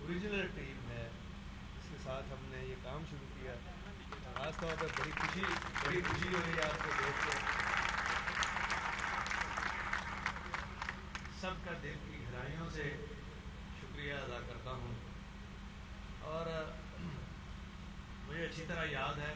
Original team ہے اس کے ساتھ ہم نے یہ کام شروع کیا. خاص طور پر بڑی خوشی ہو رہی ہے آپ کو دیکھ کے. سب کا دل کی گہرائیوں سے شکریہ ادا کرتا ہوں. اور مجھے اچھی طرح یاد ہے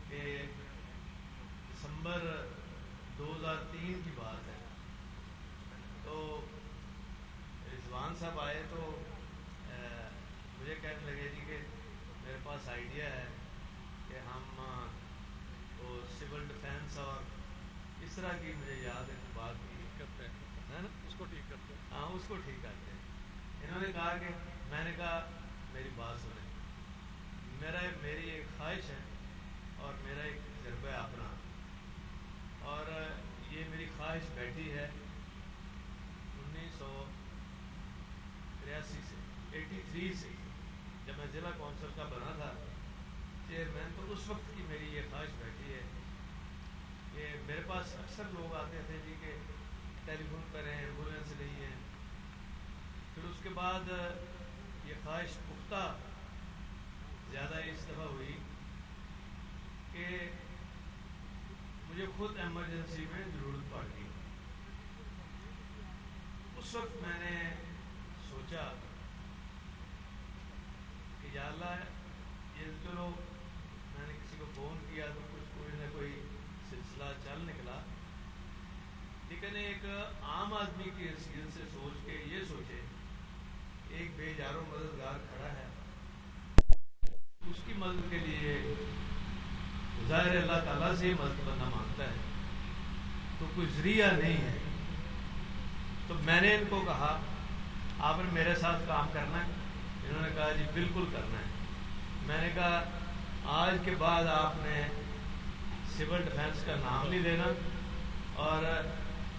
کہ دسمبر 2003 کی بات ہے. تو رضوان صاحب آئے تو مجھے کہنے لگے جی کہ میرے پاس آئیڈیا ہے کہ ہم وہ سول ڈیفینس اور اس طرح کی مجھے یاد ہے بات کی کرتے ہیں نا اس کو ٹھیک کرتے ہیں. ہاں اس کو ٹھیک کرتے ہیں. انہوں نے کہا کہ میں نے کہا میری بات سنیں, میری ایک خواہش ہے اور میرا ایک تجربہ اپنا, اور یہ میری خواہش بیٹھی ہے 1983 سے 83 سے جب میں ضلع کونسل کا بنا تھا چیئرمین. تو اس وقت کی میری یہ خواہش بیٹھی ہے کہ میرے پاس اکثر لوگ آتے تھے جی کہ ٹیلی فون کریں, ایمبولینس نہیں ہے. پھر اس کے بعد یہ خواہش پختہ زیادہ اس دفعہ ہوئی کہ مجھے خود ایمرجنسی میں ضرورت پڑ گئی. اس وقت میں نے سوچا کہ یا اللہ یہ چلو میں نے کسی کو فون کیا تو کچھ کوئی نہ کوئی سلسلہ چل نکلا, لیکن ایک عام آدمی کی حیثیت سے سوچ کے یہ سوچے ایک بے جارو مددگار کھڑا ہے, اس کی مدد کے لیے ظاہر اللہ تعالیٰ سے مدد بندہ مانگتا ہے تو کوئی ذریعہ نہیں ہے. تو میں نے ان کو کہا آپ نے میرے ساتھ کام کرنا ہے؟ انہوں نے کہا جی بالکل کرنا ہے. میں نے کہا آج کے بعد آپ نے سول ڈیفینس کا نام نہیں لینا, اور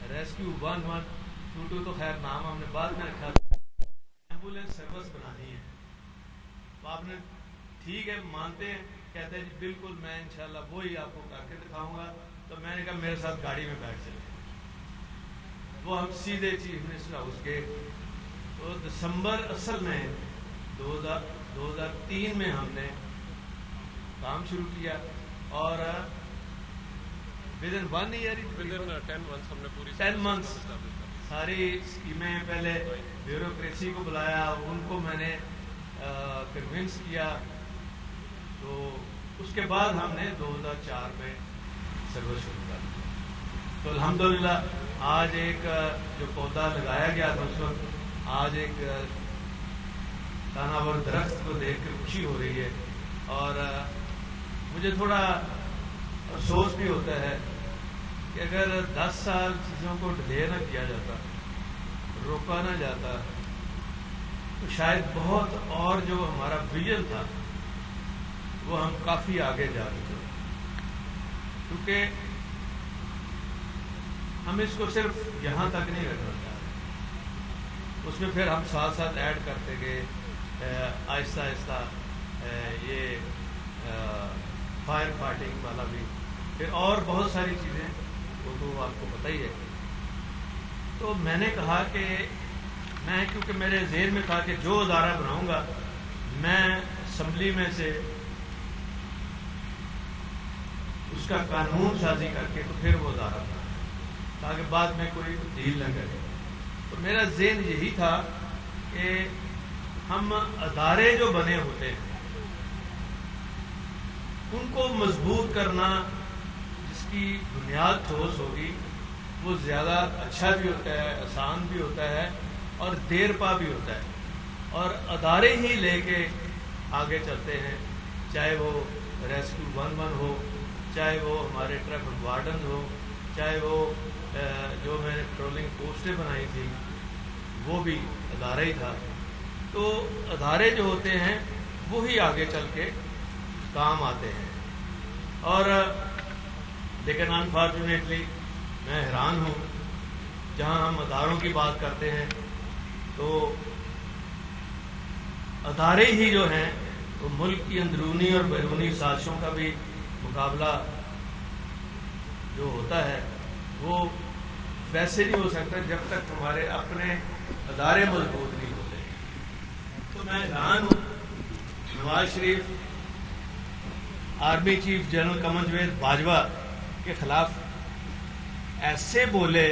ریسکیو 1122 تو خیر نام ہم نے بعد میں رکھا, ایمبولینس سروس بنانی ہے. تو آپ نے ٹھیک ہے مانتے ہیں, کہتے ہیں جی بالکل میں انشاءاللہ وہی آپ کو کر کے دکھاؤں گا. تو میں نے کہا میرے ساتھ گاڑی میں بیٹھ چلے. وہ ہم سیدھے چیف منسٹر ہاؤس کے. تو دسمبر اصل میں 2003 میں ہم نے کام شروع کیا, اور ودن 1 ایئر 10 months ساری اسکیمیں, پہلے بیوروکریسی کو بلایا, ان کو میں نے کنونس کیا. تو اس کے بعد ہم نے 2004 میں سروس شروع کر دی. تو الحمدللہ آج ایک جو پودا لگایا گیا تھا اس وقت, آج ایک تناور درخت کو دیکھ کر خوشی ہو رہی ہے. اور مجھے تھوڑا افسوس بھی ہوتا ہے کہ اگر 10 سال چیزوں کو ڈیلے نہ کیا جاتا, روکا نہ جاتا, تو شاید بہت اور جو ہمارا ویژن تھا وہ ہم کافی آگے جا چکے. کیونکہ ہم اس کو صرف یہاں تک نہیں رکھنا چاہ رہے, اس میں پھر ہم ساتھ ساتھ ایڈ کرتے گئے آہستہ آہستہ یہ فائر فائٹنگ والا بھی, پھر اور بہت ساری چیزیں, وہ تو آپ کو پتہ ہی ہے. تو میں نے کہا کہ میں, کیونکہ میرے ذہن میں تھا کہ جو ادارہ بناؤں گا میں اسمبلی میں سے اس کا قانون سازی کر کے تو پھر وہ ادارہ بنا, تاکہ بعد میں کوئی تبدیل نہ کرے. تو میرا ذہن یہی تھا کہ ہم ادارے جو بنے ہوتے ہیں ان کو مضبوط کرنا, جس کی بنیاد ٹھوس ہوگی, وہ زیادہ اچھا بھی ہوتا ہے, آسان بھی ہوتا ہے, اور دیر پا بھی ہوتا ہے. اور ادارے ہی لے کے آگے چلتے ہیں, چاہے وہ ریسکیو 11 ہو, چاہے وہ ہمارے ٹریفک وارڈن ہو, چاہے وہ جو میں نے پیٹرولنگ پوسٹیں بنائی تھی وہ بھی ادارہ ہی تھا. تو ادارے جو ہوتے ہیں وہی آگے چل کے کام آتے ہیں. اور لیکن انفارچونیٹلی میں حیران ہوں, جہاں ہم اداروں کی بات کرتے ہیں تو ادارے ہی جو ہیں وہ ملک کی اندرونی اور بیرونی سازشوں کا بھی مقابلہ جو ہوتا ہے وہ ویسے نہیں ہو سکتا جب تک ہمارے اپنے ادارے مضبوط نہیں ہوتے. تو میں حیران ہوں، Nawaz Sharif army chief general Qamar Javed Bajwa کے خلاف ایسے بولے.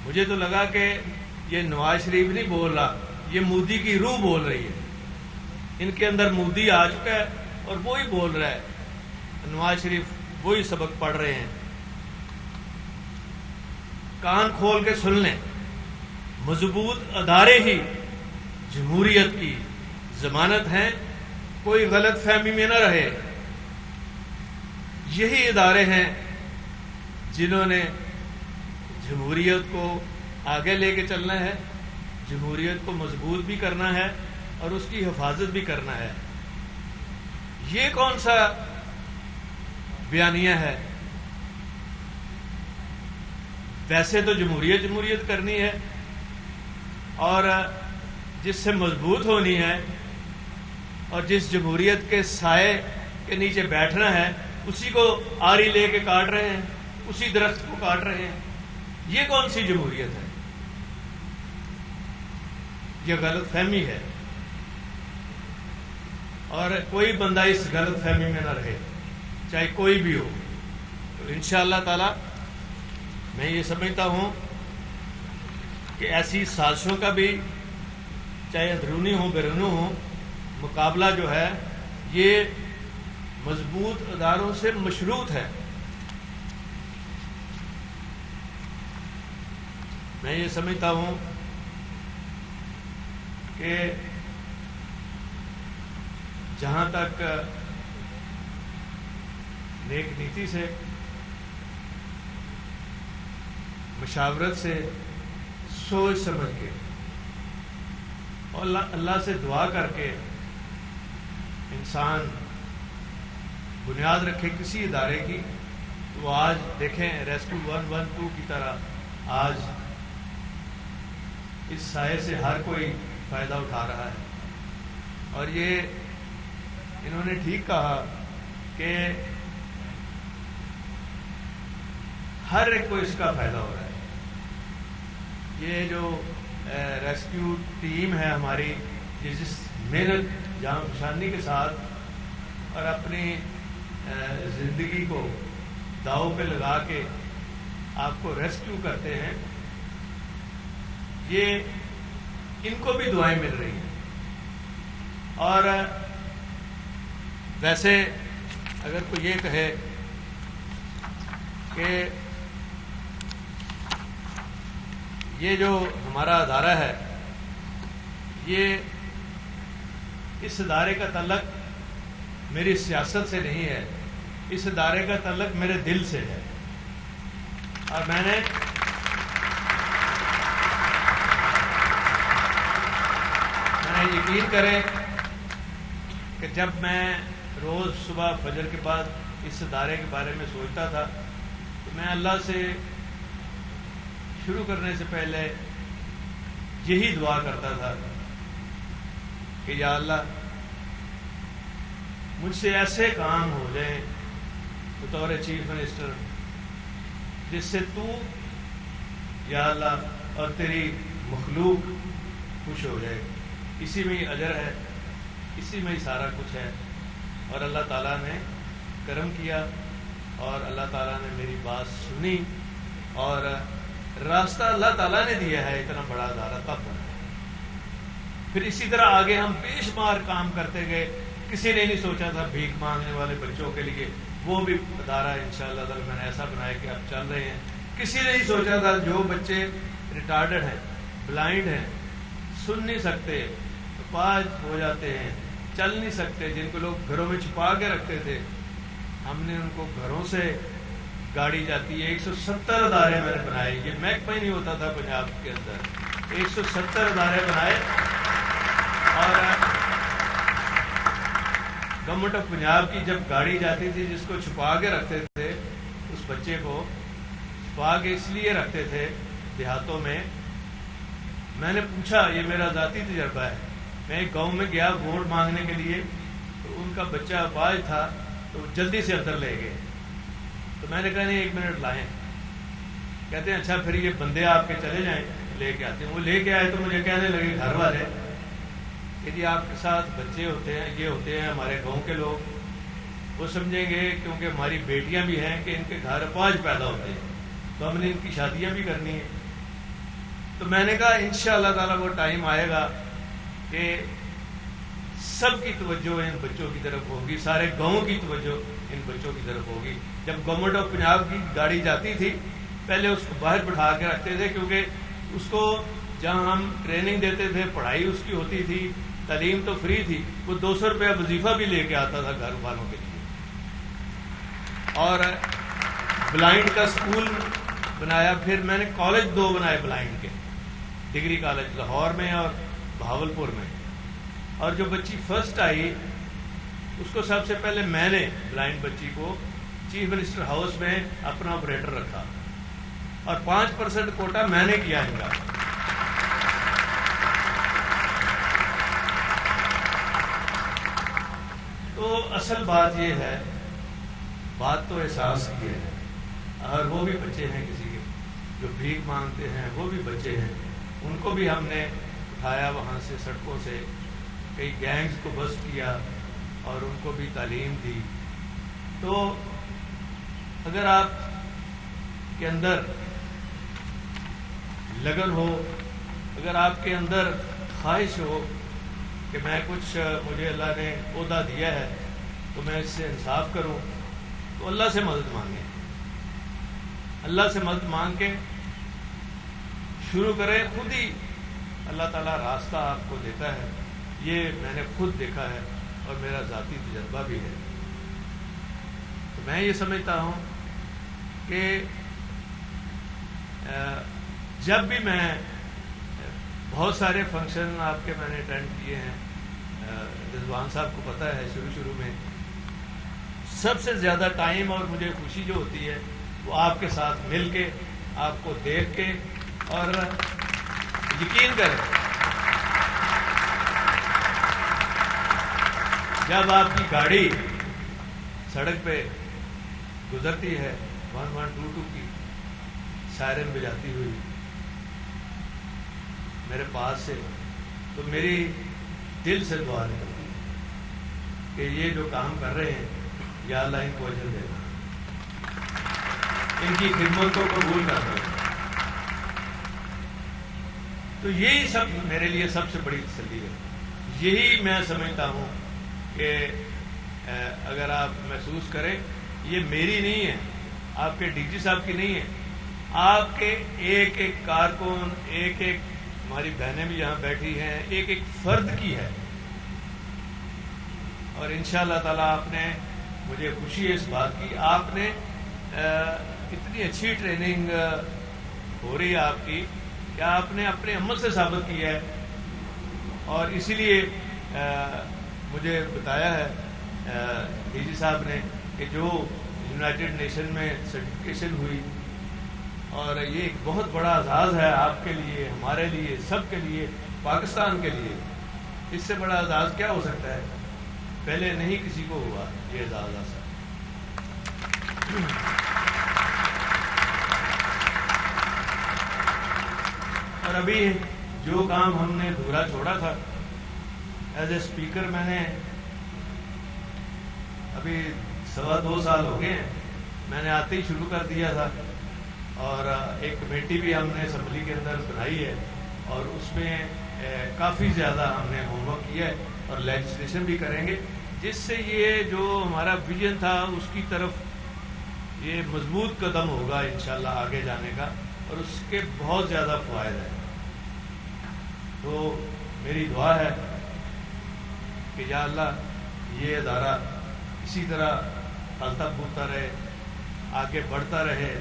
مجھے تو لگا کہ یہ نواز شریف نہیں بول رہا، یہ مودی کی روح بول رہی ہے. ان کے اندر مودی آ چکا ہے اور وہی بول رہا ہے. نواز شریف وہی سبق پڑھ رہے ہیں. کان کھول کے سن لیں، مضبوط ادارے ہی جمہوریت کی ضمانت ہیں. کوئی غلط فہمی میں نہ رہے. یہی ادارے ہیں جنہوں نے جمہوریت کو آگے لے کے چلنا ہے، جمہوریت کو مضبوط بھی کرنا ہے اور اس کی حفاظت بھی کرنا ہے. یہ کون سا بیانیہ ہے؟ ویسے تو جمہوریت کرنی ہے اور جس سے مضبوط ہونی ہے اور جس جمہوریت کے سائے کے نیچے بیٹھنا ہے، اسی کو آری لے کے کاٹ رہے ہیں، اسی درخت کو کاٹ رہے ہیں. یہ کون سی جمہوریت ہے؟ یہ غلط فہمی ہے اور کوئی بندہ اس غلط فہمی میں نہ رہے، چاہے کوئی بھی ہو. تو انشاءاللہ تعالی میں یہ سمجھتا ہوں کہ ایسی سازشوں کا بھی چاہے اندرونی ہو بیرونی ہو مقابلہ جو ہے یہ مضبوط اداروں سے مشروط ہے. میں یہ سمجھتا ہوں کہ جہاں تک نیک نیتی سے، مشاورت سے، سوچ سمجھ کے اور اللہ سے دعا کر کے انسان بنیاد رکھے کسی ادارے کی، تو آج دیکھیں ریسکیو 112 کی طرح آج اس سائے سے ہر کوئی فائدہ اٹھا رہا ہے. اور یہ انہوں نے ٹھیک کہا کہ ہر ایک کو اس کا فائدہ ہو رہا ہے. یہ جو ریسکیو ٹیم ہے ہماری، جس محنت جان فشانی کے ساتھ اور اپنی زندگی کو داؤ پہ لگا کے آپ کو ریسکیو کرتے ہیں، یہ ان کو بھی دعائیں مل رہی ہیں. اور ویسے اگر کوئی یہ کہے کہ یہ جو ہمارا ادارہ ہے یہ اس ادارے کا تعلق میری سیاست سے نہیں ہے، اس ادارے کا تعلق میرے دل سے ہے. اور میں نے یقین کریں کہ جب میں روز صبح فجر کے بعد اس ادارے کے بارے میں سوچتا تھا تو میں اللہ سے شروع کرنے سے پہلے یہی دعا کرتا تھا کہ یا اللہ مجھ سے ایسے کام ہو جائیں بطور چیف منسٹر جس سے تو یا اللہ اور تیری مخلوق خوش ہو جائے. اسی میں ہی اجر ہے، اسی میں ہی سارا کچھ ہے. اور اللہ تعالیٰ نے کرم کیا اور اللہ تعالیٰ نے میری بات سنی اور راستہ اللہ تعالیٰ نے دیا ہے. اتنا بڑا ادارہ تب بنا. پھر اسی طرح آگے ہم بے شمار کام کرتے گئے. کسی نے نہیں سوچا تھا بھیک مانگنے والے بچوں کے لیے وہ بھی ادارہ انشاءاللہ تعالیٰ میں نے ایسا بنایا کہ اب چل رہے ہیں. کسی نے نہیں سوچا تھا جو بچے ریٹارڈڈ ہیں، بلائنڈ ہیں، سن نہیں سکتے، پاج ہو جاتے ہیں، چل نہیں سکتے، جن کو لوگ گھروں میں چھپا کے رکھتے تھے، ہم نے ان کو گھروں سے گاڑی جاتی ہے. 170 ادارے میں نے بنائے. یہ محکمہ ہی نہیں ہوتا تھا پنجاب کے اندر. 170 ادارے بنائے اور گورنمنٹ آف پنجاب کی جب گاڑی جاتی تھی جس کو چھپا کے رکھتے تھے، اس بچے کو چھپا کے اس لیے رکھتے تھے دیہاتوں میں. میں نے پوچھا، یہ میرا ذاتی تجربہ ہے، میں ایک گاؤں میں گیا ووٹ مانگنے کے لیے، تو ان کا بچہ اپاہج تھا تو جلدی سے اندر لے گئے. تو میں نے کہا نہیں 1 منٹ لائیں. کہتے ہیں اچھا پھر یہ بندے آپ کے چلے جائیں، لے کے آتے ہیں. وہ لے کے آئے تو مجھے کہنے لگے گھر والے کہ جی آپ کے ساتھ بچے ہوتے ہیں، یہ ہوتے ہیں ہمارے گاؤں کے لوگ، وہ سمجھیں گے کیونکہ ہماری بیٹیاں بھی ہیں کہ ان کے گھر 5 پیدا ہوتے ہیں تو ہم نے ان کی شادیاں بھی کرنی ہیں۔ تو میں نے کہا انشاءاللہ تعالیٰ وہ ٹائم آئے گا کہ سب کی توجہ ان بچوں کی طرف ہوگی، سارے گاؤں کی توجہ ان بچوں کی طرف ہوگی۔ جب گورنمنٹ آف پنجاب کی گاڑی جاتی تھی پہلے اس کو باہر بٹھا کے رکھتے تھے، کیونکہ اس کو جہاں ہم ٹریننگ دیتے تھے، پڑھائی اس کی ہوتی تھی، تعلیم تو فری تھی، وہ 200 روپیہ وظیفہ بھی لے کے آتا تھا گھر والوں کے لیے۔ اور بلائنڈ کا اسکول بنایا، پھر میں نے کالج 2 بنائے بلائنڈ کے، ڈگری کالج لاہور میں اور بہاولپور میں۔ اور جو بچی فرسٹ آئی اس کو سب سے پہلے میں نے بلائنڈ بچی کو چیف منسٹر ہاؤس میں اپنا آپریٹر رکھا اور 5% کوٹا میں نے کیا ان کا۔ تو اصل بات یہ ہے، بات تو احساس کی ہے، اور وہ بھی بچے ہیں کسی کے جو بھیک مانگتے ہیں، وہ بھی بچے ہیں، ان کو بھی ہم نے اٹھایا وہاں سے، سڑکوں سے، کئی گینگز کو بسٹ کیا اور ان کو بھی تعلیم دی۔ تو اگر آپ کے اندر لگن ہو، اگر آپ کے اندر خواہش ہو کہ میں کچھ، مجھے اللہ نے عہدہ دیا ہے تو میں اس سے انصاف کروں، تو اللہ سے مدد مانگیں، اللہ سے مدد مانگ کے شروع کریں، خود ہی اللہ تعالیٰ راستہ آپ کو دیتا ہے۔ یہ میں نے خود دیکھا ہے اور میرا ذاتی تجربہ بھی ہے۔ تو میں یہ سمجھتا ہوں کہ جب بھی میں، بہت سارے فنکشن آپ کے میں نے اٹینڈ کیے ہیں، رضوان صاحب کو پتہ ہے شروع میں سب سے زیادہ ٹائم اور مجھے خوشی جو ہوتی ہے وہ آپ کے ساتھ مل کے، آپ کو دیکھ کے، اور یقین کریں جب آپ کی گاڑی سڑک پہ گزرتی ہے 1122 کی سائرن بجاتی ہوئی میرے پاس سے، تو میری دل سے دعا نکلتی ہے کہ یہ جو کام کر رہے ہیں یا اللہ ان کو اجر دے گا، ان کی خدمت کو قبول کر دو۔ تو یہی سب میرے لیے سب سے بڑی تسلی ہے۔ یہی میں سمجھتا ہوں کہ اگر آپ محسوس کریں یہ میری نہیں ہے، آپ کے ڈی جی صاحب کی نہیں ہے، آپ کے ایک ایک کارکن، ایک ایک، ہماری بہنیں بھی یہاں بیٹھی ہیں، ایک ایک فرد کی ہے۔ اور انشاءاللہ تعالیٰ آپ نے، مجھے خوشی ہے اس بات کی، آپ نے اتنی اچھی ٹریننگ ہو رہی ہے آپ کی کہ آپ نے اپنے عمل سے ثابت کیا ہے، اور اسی لیے مجھے بتایا ہے ڈی جی صاحب نے کہ جو یونائٹڈ نیشن میں سرٹیفکیشن ہوئی، اور یہ ایک بہت بڑا اعزاز ہے آپ کے لیے، ہمارے لیے، سب کے لیے، پاکستان کے لیے۔ اس سے بڑا اعزاز کیا ہو سکتا ہے؟ پہلے نہیں کسی کو ہوا یہ اعزاز ایسا۔ اور ابھی جو کام ہم نے ادھورا چھوڑا تھا، ایز اے اسپیکر میں نے ابھی 2.25 سال ہو گئے ہیں، میں نے آتے ہی شروع کر دیا تھا، اور ایک کمیٹی بھی ہم نے اسمبلی کے اندر بنائی ہے، اور اس میں کافی زیادہ ہم نے ہوم ورک کیا ہے اور لیجسلیشن بھی کریں گے، جس سے یہ جو ہمارا ویژن تھا اس کی طرف یہ مضبوط قدم ہوگا انشاءاللہ آگے جانے کا، اور اس کے بہت زیادہ فوائد ہیں۔ تو میری دعا ہے کہ یا اللہ یہ ادارہ اسی طرح پھلتا پھولتا رہے، آگے بڑھتا رہے،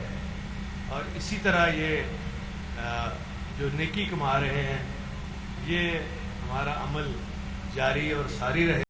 اور اسی طرح یہ جو نیکی کما رہے ہیں یہ ہمارا عمل جاری اور ساری رہے۔